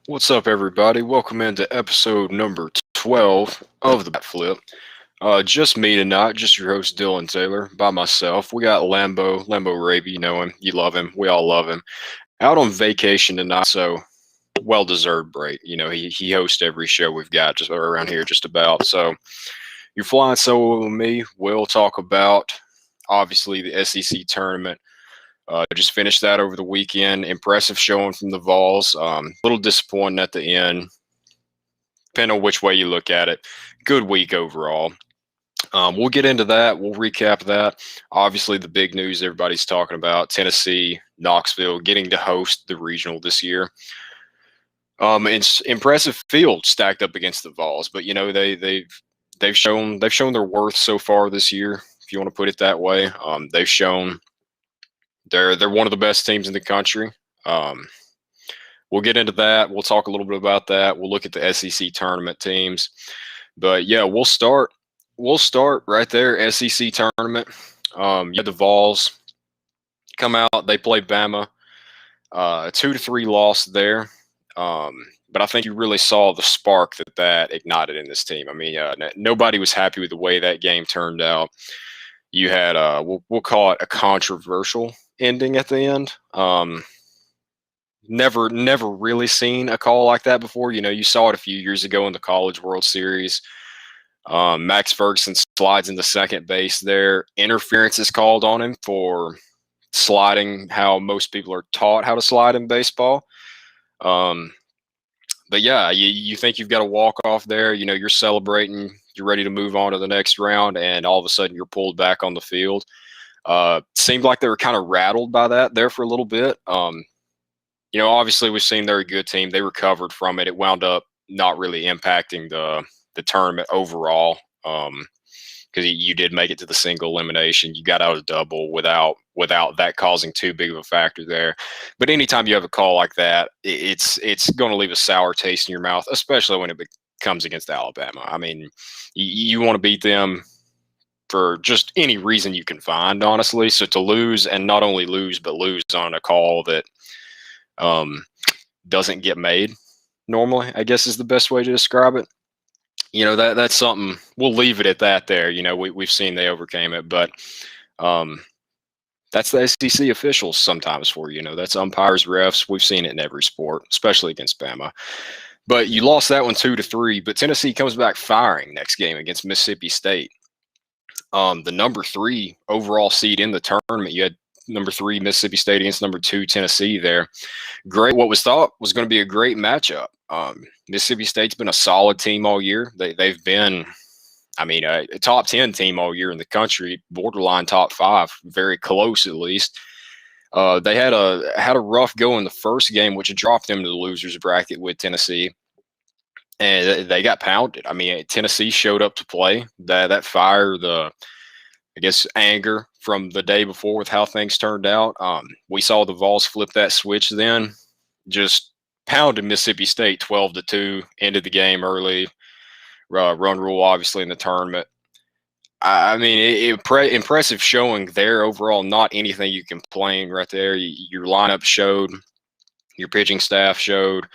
What's up, everybody? Welcome into episode number 12 of the Bat Flip. Just me tonight, just your host, Dillon Taylor, by myself. We got Lambo Raby, you know him, you love him, we all love him. Out on vacation tonight, so well-deserved break. You know, he hosts every show we've got just around here just about. So you're flying solo with me. We'll talk about, obviously, the SEC tournament. Just finished that over the weekend. Impressive showing from the Vols. A little disappointing at the end, depending on which way you look at it. Good week overall. We'll get into that. We'll recap that. Obviously, the big news everybody's talking about: Tennessee, Knoxville getting to host the regional this year. It's impressive field stacked up against the Vols, but you know they've shown their worth so far this year, if you want to put it that way. They've shown they're one of the best teams in the country. Um, we'll get into that. We'll talk a little bit about that. We'll look at the SEC tournament teams. But yeah, we'll start right there. SEC tournament. Yeah, the Vols come out. They play Bama. 2-3 loss there. But I think you really saw the spark that ignited in this team. I mean, nobody was happy with the way that game turned out. You had we'll call it a controversial ending at the end. Never really seen a call like that before. You know, you saw it a few years ago in the College World Series. Max Ferguson slides into second base there. Interference is called on him for sliding how most people are taught how to slide in baseball. But yeah, you think you've got a walk off there. You know, you're celebrating. You're ready to move on to the next round, and all of a sudden you're pulled back on the field. Seemed like they were kind of rattled by that there for a little bit. You know, obviously we've seen they're a good team. They recovered from it. It wound up not really impacting the tournament overall, because you did make it to the single elimination. You got out of double without that causing too big of a factor there. But anytime you have a call like that, it's going to leave a sour taste in your mouth, especially when it comes against Alabama. I mean, you want to beat them for just any reason you can find, honestly. So to lose, and not only lose, but lose on a call that doesn't get made normally, I guess is the best way to describe it. You know, that's something. We'll leave it at that there. You know, we've seen they overcame it, but that's the SEC officials sometimes for you. You know, that's umpires, refs. We've seen it in every sport, especially against Bama. But you lost that one 2-3. But Tennessee comes back firing next game against Mississippi State. The number 3 overall seed in the tournament. You had number 3 Mississippi State against number 2 Tennessee there. Great. What was thought was going to be a great matchup. Mississippi State's been a solid team all year. They've been, I mean, a top 10 team all year in the country, borderline top 5, very close at least. They had a rough go in the first game, which dropped them to the losers bracket with Tennessee, and they got pounded. I mean, Tennessee showed up to play. That fire, I guess, anger from the day before with how things turned out. We saw the Vols flip that switch then, just pounded Mississippi State 12-2, ended the game early. Run rule, obviously, in the tournament. I mean, impressive showing there overall. Not anything you complain right there. Your lineup showed, your pitching staff showed.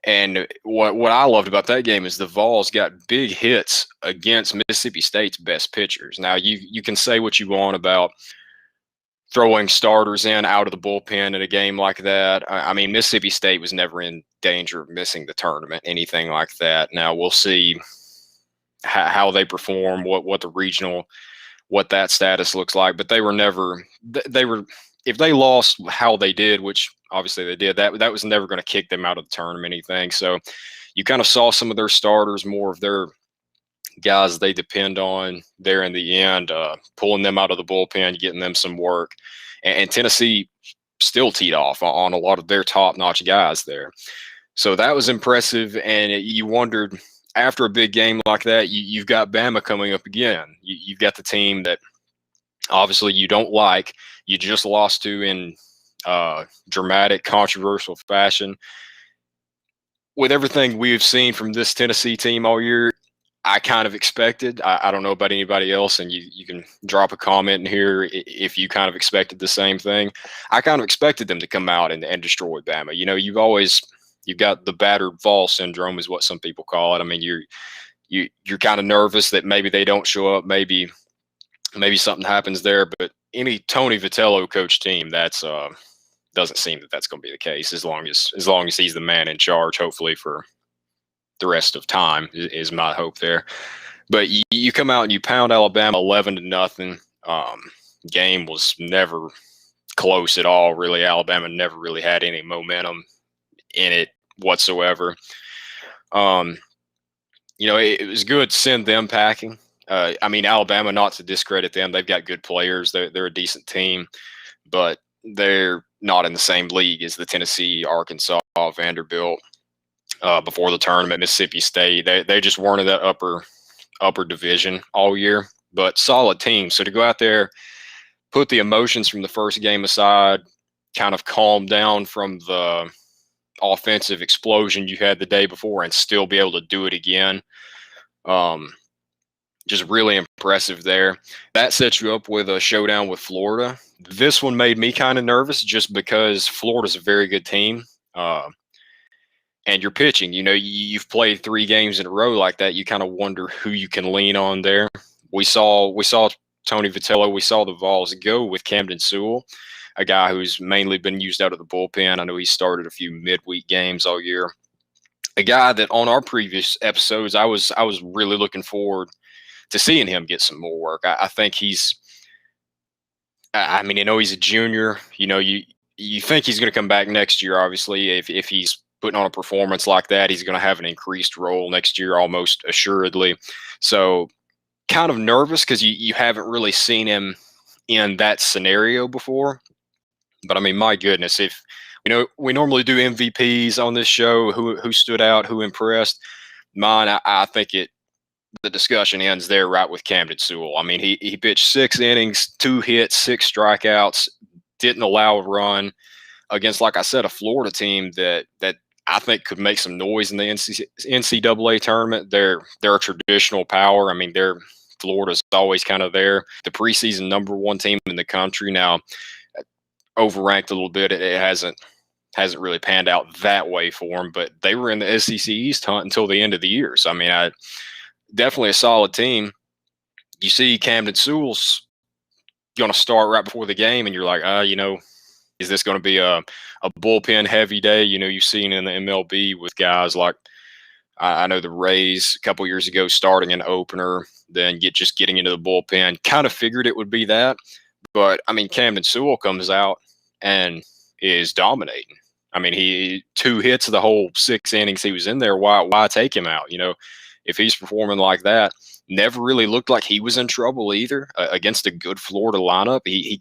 And what I loved about that game is the Vols got big hits against Mississippi State's best pitchers. Now, you can say what you want about throwing starters in out of the bullpen in a game like that. I mean, Mississippi State was never in danger of missing the tournament, anything like that. Now, we'll see how they perform, what the regional, what that status looks like. But they were never, if they lost how they did, which obviously they did, that was never going to kick them out of the tournament, anything. So you kind of saw some of their starters, more of their guys they depend on there in the end, pulling them out of the bullpen, getting them some work. And Tennessee still teed off on a lot of their top-notch guys there. So that was impressive, and you wondered, after a big game like that, you've got Bama coming up again. You've got the team that obviously you don't like. You just lost to in dramatic, controversial fashion. With everything we've seen from this Tennessee team all year, I kind of expected. I don't know about anybody else, and you can drop a comment in here if you kind of expected the same thing. I kind of expected them to come out and destroy Bama. You know, you've always You've got the battered Vol syndrome, is what some people call it. I mean, you're kind of nervous that maybe they don't show up, maybe something happens there. But any Tony Vitello coach team, that's doesn't seem that that's going to be the case as long as he's the man in charge. Hopefully for the rest of time is my hope there. But you come out and you pound Alabama 11-0. Game was never close at all. Really, Alabama never really had any momentum in it whatsoever. It was good to send them packing. I mean, Alabama, not to discredit them, they've got good players. They're a decent team, but they're not in the same league as the Tennessee, Arkansas, Vanderbilt before the tournament, Mississippi State. They just weren't in that upper division all year, but solid team. So to go out there, put the emotions from the first game aside, kind of calm down from the offensive explosion you had the day before and still be able to do it again. Just really impressive there. That sets you up with a showdown with Florida. This one made me kind of nervous just because Florida's a very good team. And you're pitching, you've played 3 games in a row like that. You kind of wonder who you can lean on there. We saw Tony Vitello. We saw the Vols go with Camden Sewell, a guy who's mainly been used out of the bullpen. I know he started a few midweek games all year. A guy that on our previous episodes, I was really looking forward to seeing him get some more work. I think he's a junior. You think he's going to come back next year, obviously. If he's putting on a performance like that, he's going to have an increased role next year, almost assuredly. So kind of nervous because you haven't really seen him in that scenario before. But I mean, my goodness, if we normally do MVPs on this show, who stood out, who impressed. Mine, I think the discussion ends there right with Camden Sewell. I mean, he pitched 6 innings, 2 hits, 6 strikeouts, didn't allow a run against, like I said, a Florida team that I think could make some noise in the NCAA tournament. They're a traditional power. I mean, Florida's always kind of there. The preseason #1 team in the country. Now, overranked a little bit. It hasn't really panned out that way for them, but they were in the SEC East hunt until the end of the year. So, I mean, definitely a solid team. You see Camden Sewell's going to start right before the game, and you're like, is this going to be a bullpen heavy day? You've seen in the MLB with guys like, I know the Rays a couple years ago starting an opener, then getting into the bullpen. Kind of figured it would be that. But, I mean, Camden Sewell comes out and is dominating. I mean, he 2 hits the whole 6 innings he was in there. Why take him out? If he's performing like that, never really looked like he was in trouble either against a good Florida lineup. It's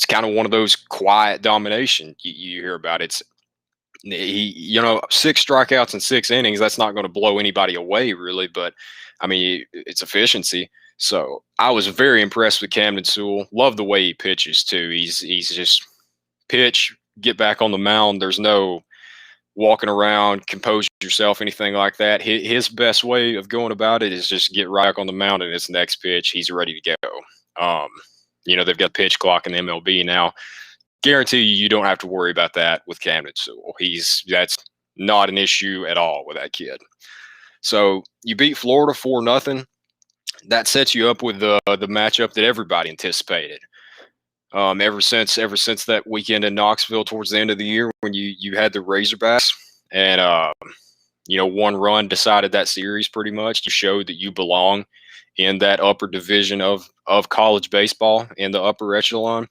kind of one of those quiet domination you hear about. 6 strikeouts in 6 innings. That's not going to blow anybody away really, but I mean, it's efficiency. So I was very impressed with Camden Sewell. Love the way he pitches too. He's just pitch, get back on the mound. There's no walking around, compose yourself, anything like that. His best way of going about it is just get right on the mound, and his next pitch, he's ready to go. They've got pitch clock in the MLB now. Guarantee you don't have to worry about that with Camden Sewell. That's not an issue at all with that kid. So you beat Florida 4-0. That sets you up with the matchup that everybody anticipated. Ever since that weekend in Knoxville towards the end of the year when you had the Razorbacks and one run decided that series pretty much. You showed that you belong in that upper division of college baseball in the upper echelon.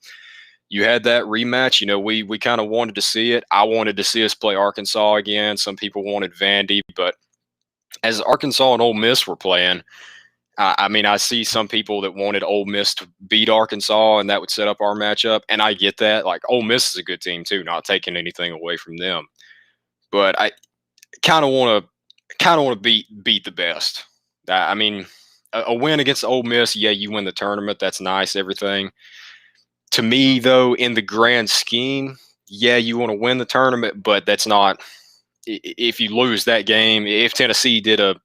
You had that rematch. We kind of wanted to see it. I wanted to see us play Arkansas again. Some people wanted Vandy, but as Arkansas and Ole Miss were playing, I see some people that wanted Ole Miss to beat Arkansas, and that would set up our matchup. And I get that. Like, Ole Miss is a good team too, not taking anything away from them. But I kind of want to beat the best. I mean, a win against Ole Miss, yeah, you win the tournament. That's nice, everything. To me, though, in the grand scheme, yeah, you want to win the tournament, but that's not. If you lose that game, if Tennessee did a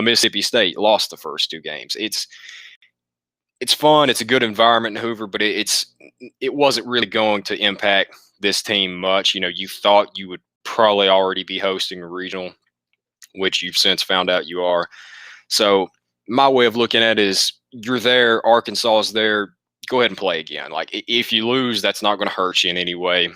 Mississippi State, lost the first 2 games. It's fun. It's a good environment in Hoover, but it wasn't really going to impact this team much. You thought you would probably already be hosting a regional, which you've since found out you are. So my way of looking at it is you're there, Arkansas is there, go ahead and play again. Like if you lose, that's not going to hurt you in any way.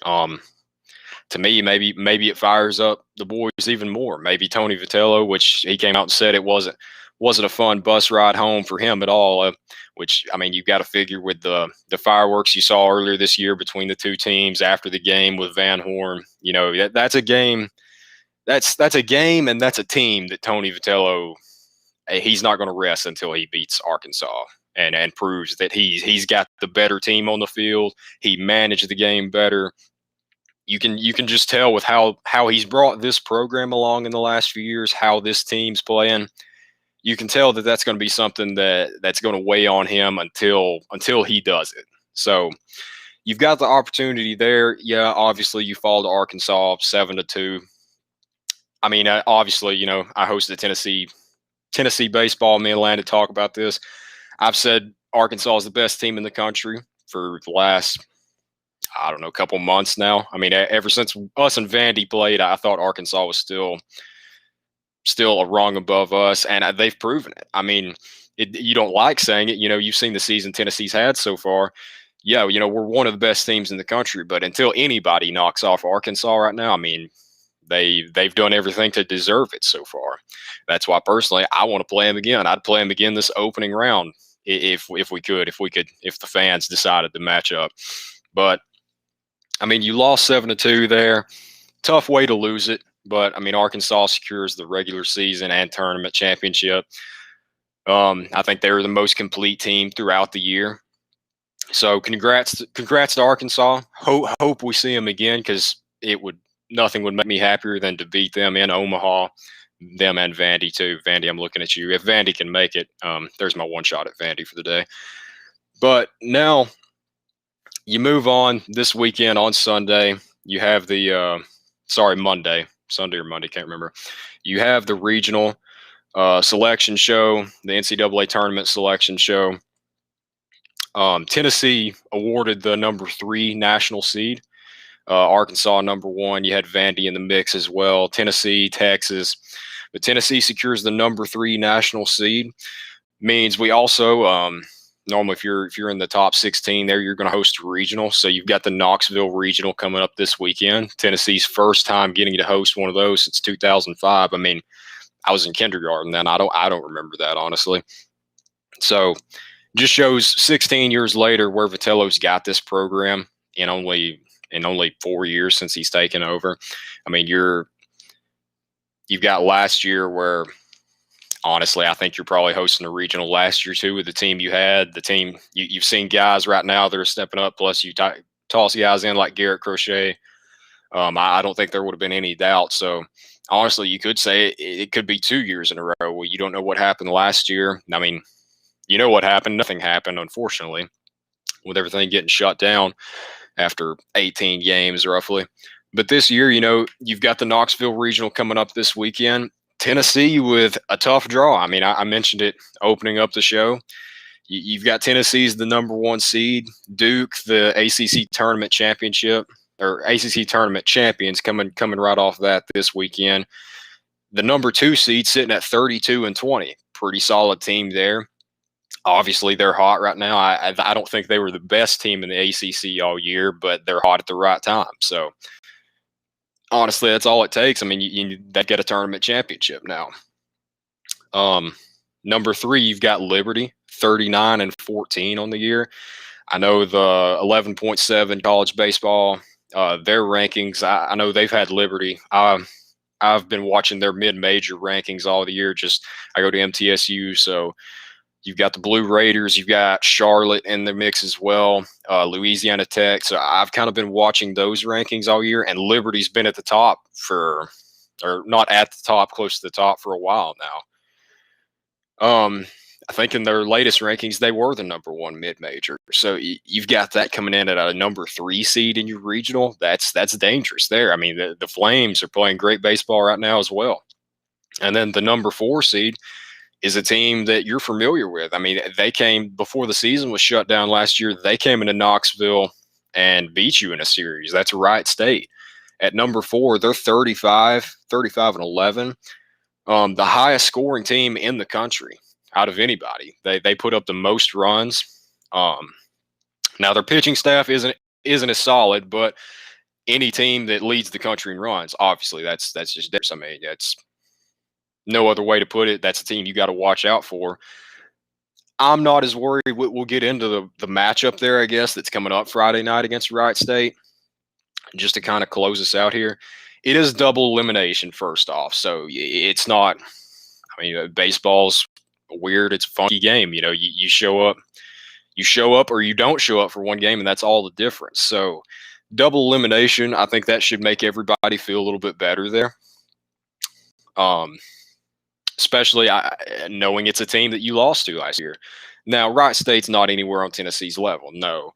To me, maybe it fires up the boys even more. Maybe Tony Vitello, which he came out and said it wasn't a fun bus ride home for him at all. Which, I mean, you've got to figure with the fireworks you saw earlier this year between the two teams after the game with Van Horn. That's a game. That's a game, and that's a team that Tony Vitello, he's not going to rest until he beats Arkansas and proves that he's got the better team on the field. He managed the game better. You can just tell with how he's brought this program along in the last few years, how this team's playing. You can tell that that's going to be something that's going to weigh on him until he does it. So you've got the opportunity there. Yeah, obviously you fall to Arkansas 7-2. I mean, obviously, I hosted Tennessee baseball. Me and Landon talk about this. I've said Arkansas is the best team in the country for the last, I don't know, couple months now. I mean, ever since us and Vandy played, I thought Arkansas was still a rung above us, and they've proven it. I mean, you don't like saying it. You've seen the season Tennessee's had so far. Yeah, we're one of the best teams in the country, but until anybody knocks off Arkansas right now, I mean, they've done everything to deserve it so far. That's why personally I want to play them again. I'd play them again this opening round if the fans decided to match up. But I mean, you lost 7-2 there. Tough way to lose it. But I mean, Arkansas secures the regular season and tournament championship. I think they were the most complete team throughout the year. So congrats to Arkansas. Hope we see them again, because nothing would make me happier than to beat them in Omaha. Them and Vandy too. Vandy, I'm looking at you. If Vandy can make it, there's my one shot at Vandy for the day. But now you move on this weekend on Sunday. You have Monday, Sunday or Monday, can't remember. You have the regional selection show, the NCAA tournament selection show. Tennessee awarded the number 3 national seed. Arkansas number 1. You had Vandy in the mix as well. Tennessee, Texas. But Tennessee secures the number 3 national seed. Means we also normally if you're in the top 16 there, you're going to host a regional. So you've got the Knoxville Regional coming up this weekend. Tennessee's first time getting to host one of those since 2005. I mean, I was in kindergarten then. I don't remember that, honestly. So just shows 16 years later where Vitello's got this program in only 4 years since he's taken over. I mean, you've got last year where, honestly, I think you're probably hosting a regional last year too with the team you had. The team you've seen guys right now that are stepping up. Plus, you toss guys in like Garrett Crochet. I don't think there would have been any doubt. So, honestly, you could say it could be 2 years in a row where you don't know what happened last year. I mean, you know what happened? Nothing happened, unfortunately, with everything getting shut down after 18 games roughly. But this year, you've got the Knoxville Regional coming up this weekend. Tennessee with a tough draw. I mean, I mentioned it opening up the show. You've got Tennessee's the number 1 seed, Duke, the ACC tournament championship or ACC tournament champions coming right off that this weekend. The number 2 seed sitting at 32-20. Pretty solid team there. Obviously, they're hot right now. I don't think they were the best team in the ACC all year, but they're hot at the right time. So, honestly, that's all it takes. I mean, they get a tournament championship now. Number 3, you've got Liberty, 39-14 on the year. I know the 11.7 college baseball, their rankings. I know they've had Liberty. I've been watching their mid-major rankings all the year. I go to MTSU, so. You've got the Blue Raiders. You've got Charlotte in the mix as well, Louisiana Tech. So I've kind of been watching those rankings all year, and Liberty's been at the top or not at the top, close to the top for a while now. I think in their latest rankings, they were the number 1 mid-major. So you've got that coming in at a number 3 seed in your regional. That's dangerous there. I mean, the Flames are playing great baseball right now as well. And then the number 4 seed is a team that you're familiar with. I mean, they came before the season was shut down last year. They came into Knoxville and beat you in a series. That's Wright State. At number 4, they're 35-11. The highest scoring team in the country out of anybody. They put up the most runs. Now their pitching staff isn't as solid, but any team that leads the country in runs, obviously that's just theirs. I mean, that's no other way to put it. That's a team you got to watch out for. I'm not as worried. We'll get into the matchup there, I guess, that's coming up Friday night against Wright State. Just to kind of close us out here, it is double elimination first off. So it's not, I mean, baseball's weird. It's a funky game. You know, you show up or you don't show up for one game, and that's all the difference. So double elimination, I think that should make everybody feel a little bit better there. Especially knowing it's a team that you lost to last year. Now, Wright State's not anywhere on Tennessee's level. No.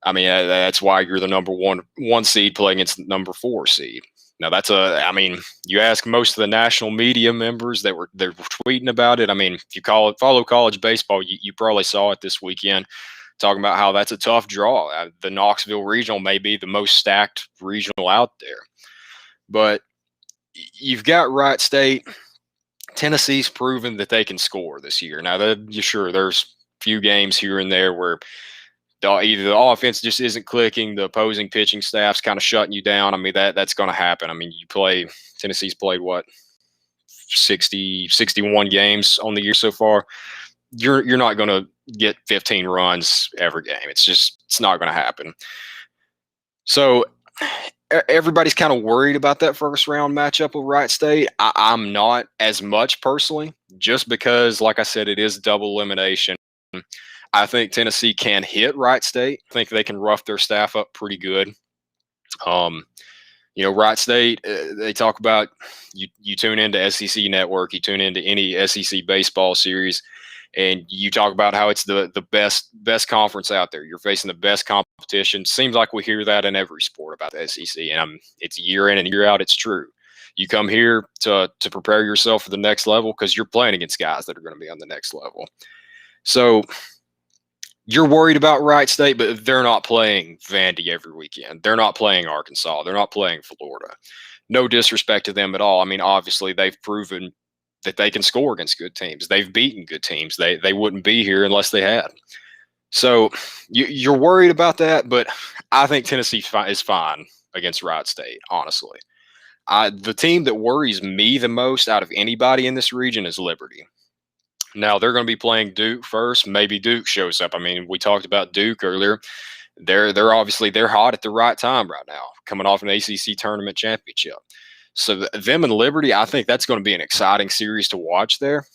I mean, that's why you're the number one seed playing against the number 4 seed. Now, I mean, you ask most of the national media members they're tweeting about it. I mean, if you follow college baseball, you probably saw it this weekend, talking about how that's a tough draw. The Knoxville Regional may be the most stacked regional out there. But you've got Wright State. Tennessee's proven that they can score this year. Now, sure, there's a few games here and there where either the offense just isn't clicking, the opposing pitching staff's kind of shutting you down. I mean, that's going to happen. I mean, Tennessee's played, 61 games on the year so far. You're not going to get 15 runs every game. It's not going to happen. So everybody's kind of worried about that first round matchup with Wright State. I'm not as much personally, just because, like I said, it is double elimination. I think Tennessee can hit Wright State. I think they can rough their staff up pretty good. Wright State, they talk about you tune into SEC Network, you tune into any SEC baseball series, and you talk about how it's the best conference out there. You're facing the best competition. Seems like we hear that in every sport about the SEC, and it's year in and year out. It's true. You come here to prepare yourself for the next level because you're playing against guys that are going to be on the next level. So you're worried about Wright State, but they're not playing Vandy every weekend. They're not playing Arkansas. They're not playing Florida. No disrespect to them at all. I mean, obviously, they've proven that they can score against good teams. They've beaten good teams. They wouldn't be here unless they had. So you're worried about that, but I think Tennessee is fine against Wright State, honestly. The team that worries me the most out of anybody in this region is Liberty. Now, they're going to be playing Duke first. Maybe Duke shows up. I mean, we talked about Duke earlier. They're hot at the right time right now, coming off an ACC tournament championship. So them and Liberty, I think that's going to be an exciting series to watch there.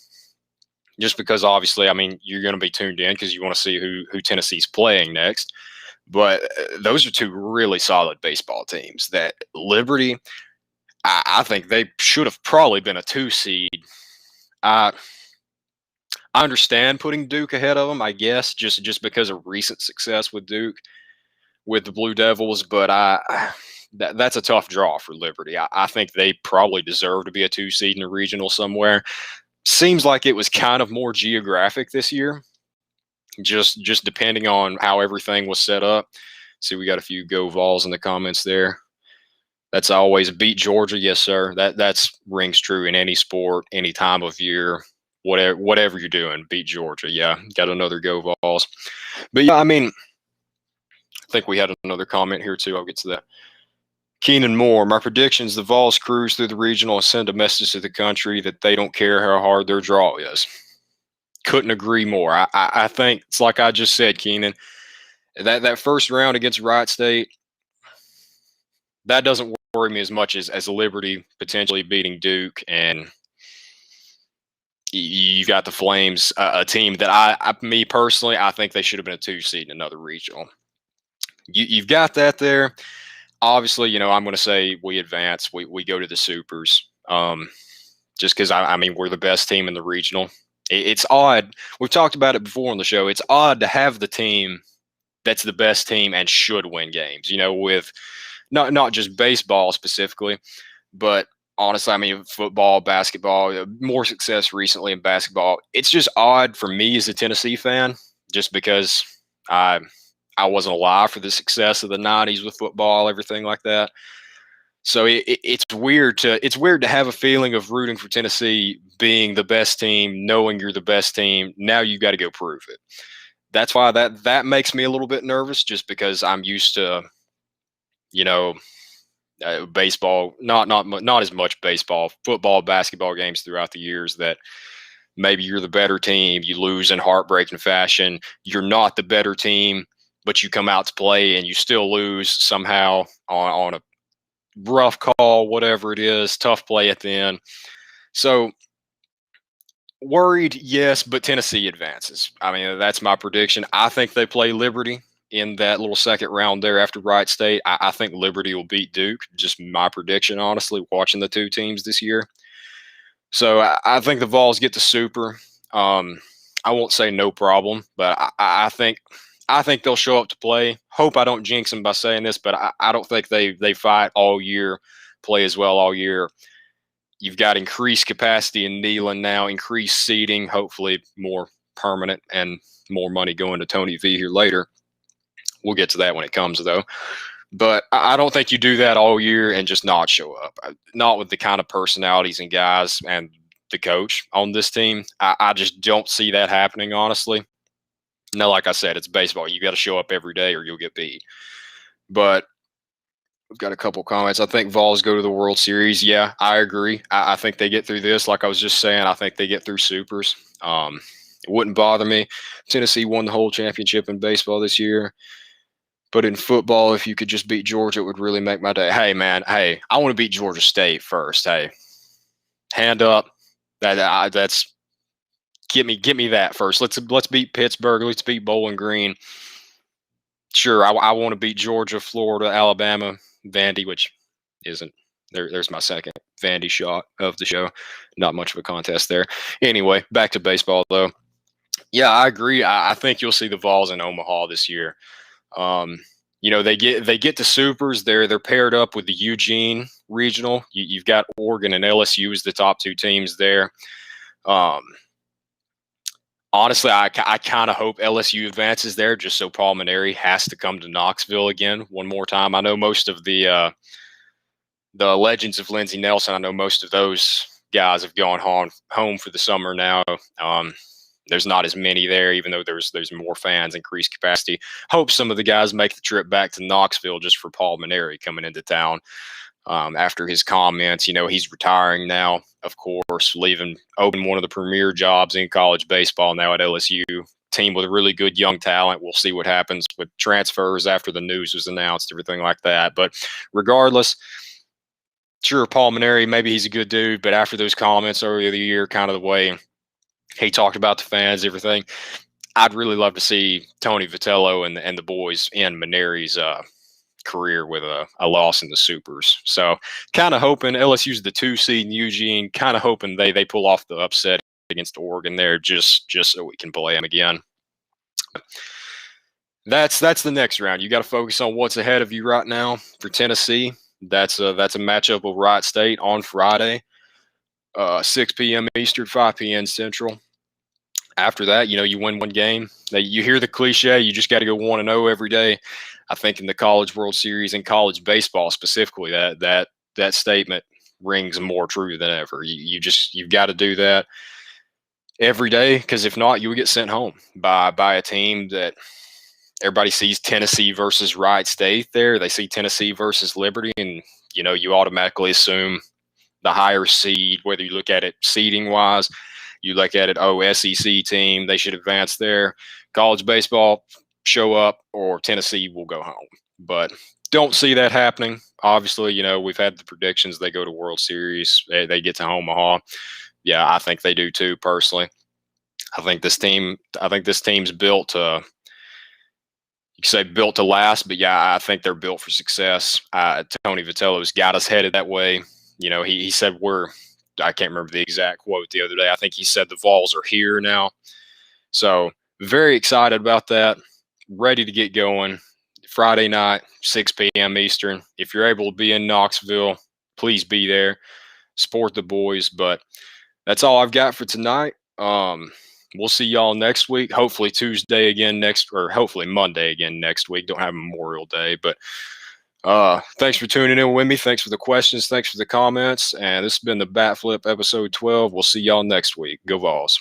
Just because, obviously, I mean, you're going to be tuned in because you want to see who Tennessee's playing next. But those are two really solid baseball teams. That Liberty, I think they should have probably been a 2 seed. I understand putting Duke ahead of them, I guess, just because of recent success with Duke, with the Blue Devils. But that's a tough draw for Liberty. I think they probably deserve to be a 2 seed in a regional somewhere. Seems like it was kind of more geographic this year, just depending on how everything was set up. See, we got a few Go Vols in the comments there. That's always beat Georgia. Yes, sir. That's rings true in any sport, any time of year. Whatever you're doing, beat Georgia. Yeah, got another Go Vols. But yeah, I mean, I think we had another comment here too. I'll get to that. Keenan Moore, my predictions, the Vols cruise through the regional and send a message to the country that they don't care how hard their draw is. Couldn't agree more. I think it's like I just said, Keenan, that first round against Wright State, that doesn't worry me as much as Liberty potentially beating Duke, and you've got the Flames, a team that me personally, I think they should have been a 2 seed in another regional. You've got that there. Obviously, I'm going to say we advance. We go to the Supers, just because, I mean, we're the best team in the regional. It's odd. We've talked about it before on the show. It's odd to have the team that's the best team and should win games, with not just baseball specifically, but honestly, I mean, football, basketball, more success recently in basketball. It's just odd for me as a Tennessee fan, just because I I wasn't alive for the success of the 90s with football, everything like that. So it's weird to have a feeling of rooting for Tennessee being the best team, knowing you're the best team. Now you got to go prove it. That's why that makes me a little bit nervous, just because I'm used to, you know, baseball, not as much baseball, football, basketball games throughout the years that maybe you're the better team, you lose in heartbreaking fashion. You're not the better team, but you come out to play and you still lose somehow on a rough call, whatever it is, tough play at the end. So worried, yes, but Tennessee advances. I mean, that's my prediction. I think they play Liberty in that little second round there after Wright State. I think Liberty will beat Duke. Just my prediction, honestly, watching the two teams this year. So I think the Vols get the Super. I won't say no problem, but I think they'll show up to play. Hope I don't jinx them by saying this, but I don't think they fight all year, play as well all year. You've got increased capacity in Dillon now, increased seating, hopefully more permanent, and more money going to Tony V here later. We'll get to that when it comes, though. But I don't think you do that all year and just not show up. Not with the kind of personalities and guys and the coach on this team. I just don't see that happening, honestly. Now, like I said, it's baseball. You got to show up every day or you'll get beat. But we've got a couple comments. I think Vols go to the World Series. Yeah, I agree. I think they get through this. Like I was just saying, I think they get through Supers. It wouldn't bother me. Tennessee won the whole championship in baseball this year. But in football, if you could just beat Georgia, it would really make my day. Hey, man. Hey, I want to beat Georgia State first. Hey, hand up. That's get me that first. Let's beat Pittsburgh. Let's beat Bowling Green. Sure, I want to beat Georgia, Florida, Alabama, Vandy, which isn't there. There's my second Vandy shot of the show. Not much of a contest there. Anyway, back to baseball though. Yeah, I agree. I think you'll see the Vols in Omaha this year. They get to Supers. They're paired up with the Eugene Regional. You've got Oregon and LSU as the top two teams there. Honestly, I kind of hope LSU advances there, just so Paul Maneri has to come to Knoxville again one more time. I know most of the legends of Lindsey Nelson. I know most of those guys have gone home for the summer now. There's not as many there, even though there's more fans, increased capacity. Hope some of the guys make the trip back to Knoxville just for Paul Maneri coming into town after his comments. He's retiring now, of course, leaving open one of the premier jobs in college baseball now at LSU. Team with a really good young talent. We'll see what happens with transfers after the news was announced, everything like that. But regardless, sure, Paul Maneri, maybe he's a good dude, but after those comments earlier the year, kind of the way he talked about the fans, everything, I'd really love to see Tony Vitello and the boys in Maneri's career with a loss in the Supers. So kind of hoping LSU's the 2 seed in Eugene, kind of hoping they pull off the upset against Oregon there just so we can play them again. That's the next round. You got to focus on what's ahead of you right now for Tennessee. That's a matchup with Wright State on Friday, 6 p.m. Eastern, 5 p.m. Central. After that, you win one game. You hear the cliche, you just got to go 1-0 every day. I think in the College World Series and college baseball specifically, that statement rings more true than ever. You've got to do that every day, because if not, you will get sent home by a team that everybody sees Tennessee versus Wright State there. They see Tennessee versus Liberty, and you automatically assume the higher seed, whether you look at it seeding wise. You look at it, SEC team, they should advance there. College baseball, show up, or Tennessee will go home. But don't see that happening. Obviously, we've had the predictions. They go to World Series. They get to Omaha. Yeah, I think they do too, personally. I think this team's built to, you could say built to last, but yeah, I think they're built for success. Tony Vitello's got us headed that way. He said I can't remember the exact quote the other day. I think he said the Vols are here now. So very excited about that. Ready to get going. Friday night, 6 p.m. Eastern. If you're able to be in Knoxville, please be there. Support the boys. But that's all I've got for tonight. We'll see y'all next week. Hopefully Tuesday again or hopefully Monday again next week. Don't have Memorial Day, but thanks for tuning in with me. Thanks for the questions. Thanks for the comments. And this has been the Bat Flip episode 12. We'll see y'all next week. Go Vols.